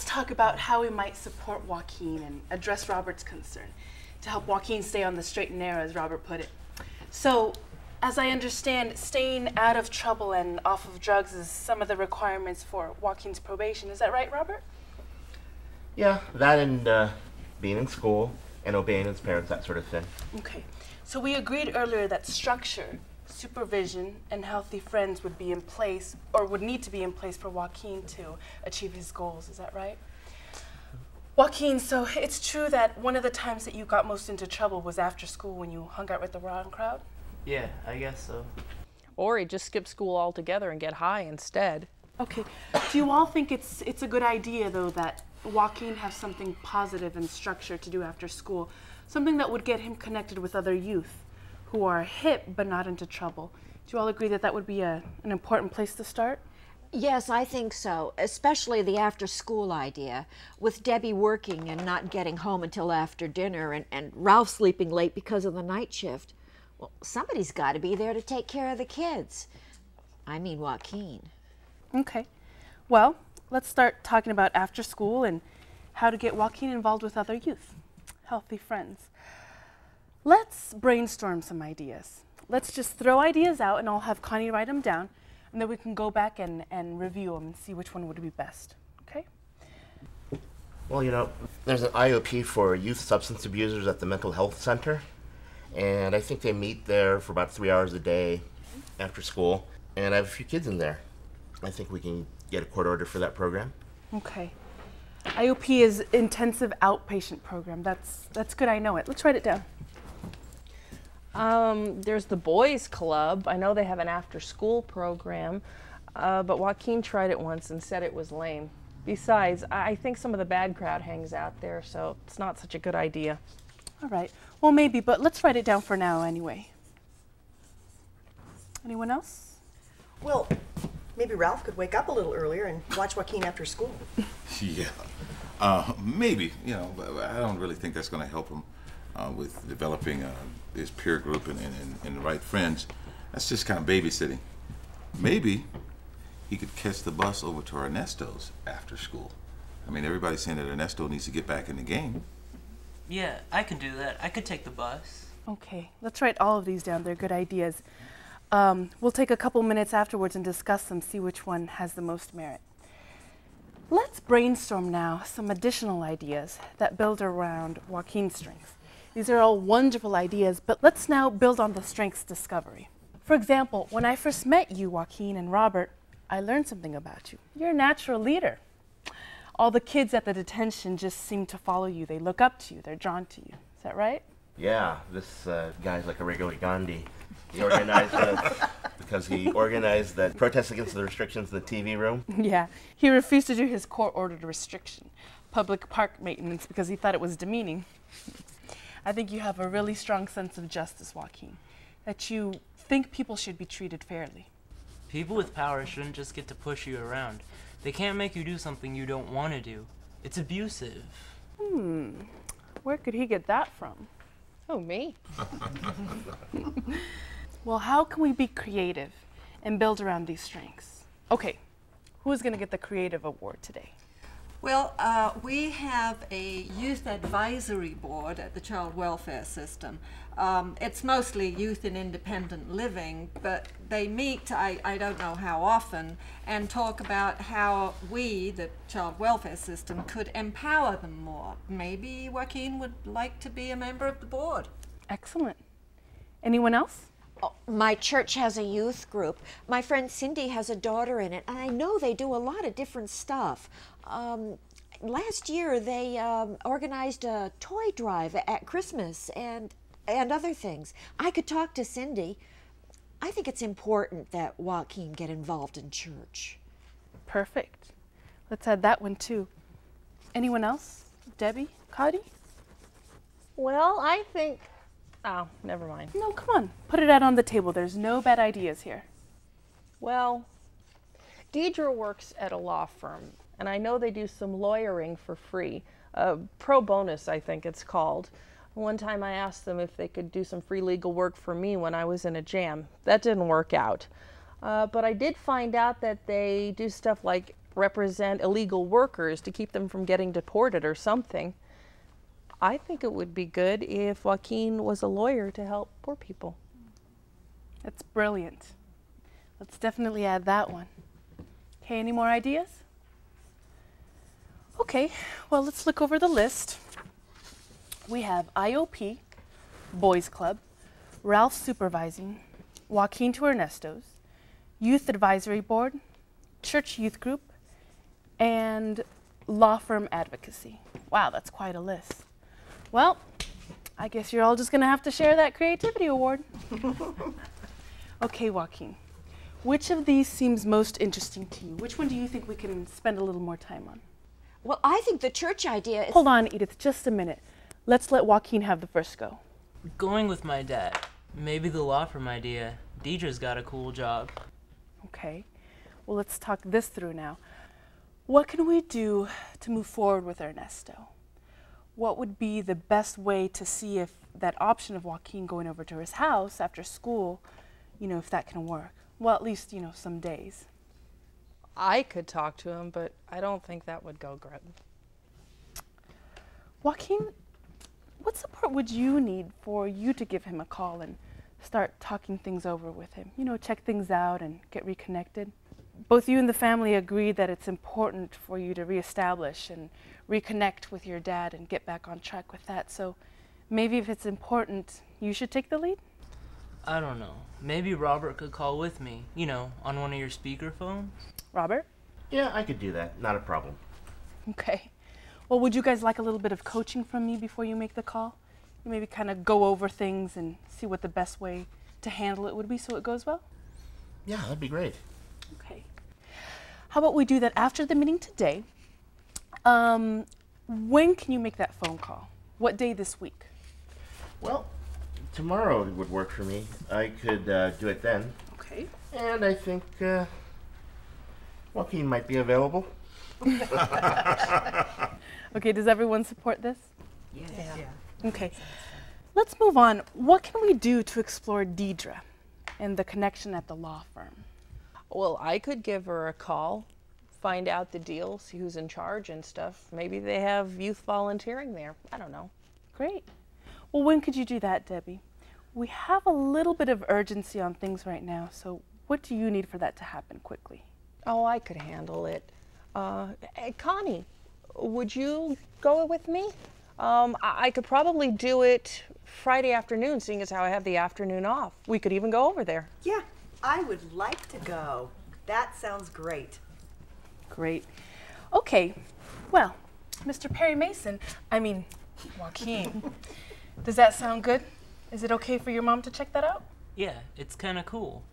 talk about how we might support Joaquin and address Robert's concern to help Joaquin stay on the straight and narrow, as Robert put it. So, as I understand, staying out of trouble and off of drugs is some of the requirements for Joaquin's probation. Is that right, Robert? Yeah, that and being in school and obeying his parents, that sort of thing. Okay. So we agreed earlier that structure, supervision, and healthy friends would be in place, or would need to be in place for Joaquin to achieve his goals. Is that right? Joaquin, so it's true that one of the times that you got most into trouble was after school when you hung out with the wrong crowd? Yeah, I guess so. Or he'd just skip school altogether and get high instead. Okay. Do you all think it's a good idea, though, that Joaquin have something positive and structured to do after school? Something that would get him connected with other youth who are hip but not into trouble. Do you all agree that that would be an important place to start? Yes, I think so, especially the after-school idea. With Debbie working and not getting home until after dinner and Ralph sleeping late because of the night shift, well, somebody's got to be there to take care of the kids. I mean Joaquin. Okay. Well, let's start talking about after school and how to get Joaquin involved with other youth, healthy friends. Let's brainstorm some ideas. Let's just throw ideas out and I'll have Connie write them down, and then we can go back and review them and see which one would be best. Okay? Well, you know, there's an IOP for youth substance abusers at the mental health center, and I think they meet there for about 3 hours a day after school, and I have a few kids in there. I think we can get a court order for that program. Okay. IOP is intensive outpatient program. That's good, I know it. Let's write it down. There's the boys club. I know they have an after-school program, but Joaquin tried it once and said it was lame. Besides, I think some of the bad crowd hangs out there, so it's not such a good idea. All right. Well, maybe, but let's write it down for now anyway. Anyone else? Well, maybe Ralph could wake up a little earlier and watch Joaquin after school. Yeah, maybe, you know, but I don't really think that's going to help him with developing his peer group and the right friends. That's just kind of babysitting. Maybe he could catch the bus over to Ernesto's after school. I mean, everybody's saying that Ernesto needs to get back in the game. Yeah, I can do that. I could take the bus. Okay, let's write all of these down. They're good ideas. We'll take a couple minutes afterwards and discuss them, see which one has the most merit. Let's brainstorm now some additional ideas that build around Joaquin's strengths. These are all wonderful ideas, but let's now build on the strengths discovery. For example, when I first met you, Joaquin and Robert, I learned something about you. You're a natural leader. All the kids at the detention just seem to follow you. They look up to you. They're drawn to you. Is that right? Yeah, this guy's like a regular Gandhi. He organized because he organized that protest against the restrictions in the TV room. Yeah, he refused to do his court-ordered restriction, public park maintenance, because he thought it was demeaning. I think you have a really strong sense of justice, Joaquin, that you think people should be treated fairly. People with power shouldn't just get to push you around. They can't make you do something you don't want to do. It's abusive. Where could he get that from? Oh, me? Well, how can we be creative and build around these strengths? Okay, who's going to get the creative award today? Well, we have a youth advisory board at the child welfare system. It's mostly youth and independent living, but they meet, I don't know how often, and talk about how we, the child welfare system, could empower them more. Maybe Joaquin would like to be a member of the board. Excellent. Anyone else? Oh, my church has a youth group. My friend Cindy has a daughter in it, and I know they do a lot of different stuff. Last year they organized a toy drive at Christmas and other things. I could talk to Cindy. I think it's important that Joaquin get involved in church. Perfect. Let's add that one too. Anyone else? Debbie? Cody? Well, I think... Oh, never mind. No, come on. Put it out on the table. There's no bad ideas here. Well, Deidre works at a law firm, and I know they do some lawyering for free. Pro bonus, I think it's called. One time I asked them if they could do some free legal work for me when I was in a jam. That didn't work out. But I did find out that they do stuff like represent illegal workers to keep them from getting deported or something. I think it would be good if Joaquin was a lawyer to help poor people. That's brilliant. Let's definitely add that one. Okay, any more ideas? Okay, well, let's look over the list. We have IOP, Boys Club, Ralph Supervising, Joaquin to Ernesto's, Youth Advisory Board, Church Youth Group, and Law Firm Advocacy. Wow, that's quite a list. Well, I guess you're all just going to have to share that creativity award. Okay, Joaquin, which of these seems most interesting to you? Which one do you think we can spend a little more time on? Well, I think the church idea is... Hold on, Edith, just a minute. Let's let Joaquin have the first go. Going with my dad. Maybe the law firm idea. Deidre's got a cool job. Okay, well, let's talk this through now. What can we do to move forward with Ernesto? What would be the best way to see if that option of Joaquin going over to his house after school, if that can work? Well, at least, some days. I could talk to him, but I don't think that would go good. Joaquin, what support would you need for you to give him a call and start talking things over with him? Check things out and get reconnected. Both you and the family agree that it's important for you to reestablish and reconnect with your dad and get back on track with that. So maybe if it's important, you should take the lead? I don't know. Maybe Robert could call with me, on one of your speaker phones. Robert? Yeah, I could do that. Not a problem. Okay. Well, would you guys like a little bit of coaching from me before you make the call? You maybe kind of go over things and see what the best way to handle it would be so it goes well? Yeah, that'd be great. Okay. How about we do that after the meeting today? When can you make that phone call? What day this week? Well, tomorrow would work for me. I could do it then. Okay. And I think Joaquin might be available. Okay, does everyone support this? Yes. Yeah. Okay. Let's move on. What can we do to explore Deidre and the connection at the law firm? Well, I could give her a call, find out the deal, see who's in charge and stuff. Maybe they have youth volunteering there. I don't know. Great. Well, when could you do that, Debbie? We have a little bit of urgency on things right now, so what do you need for that to happen quickly? Oh, I could handle it. Hey, Connie, would you go with me? I could probably do it Friday afternoon, seeing as how I have the afternoon off. We could even go over there. Yeah, I would like to go. That sounds great. Great. Okay, well, Mr. Perry Mason, Joaquin, does that sound good? Is it okay for your mom to check that out? Yeah, it's kind of cool.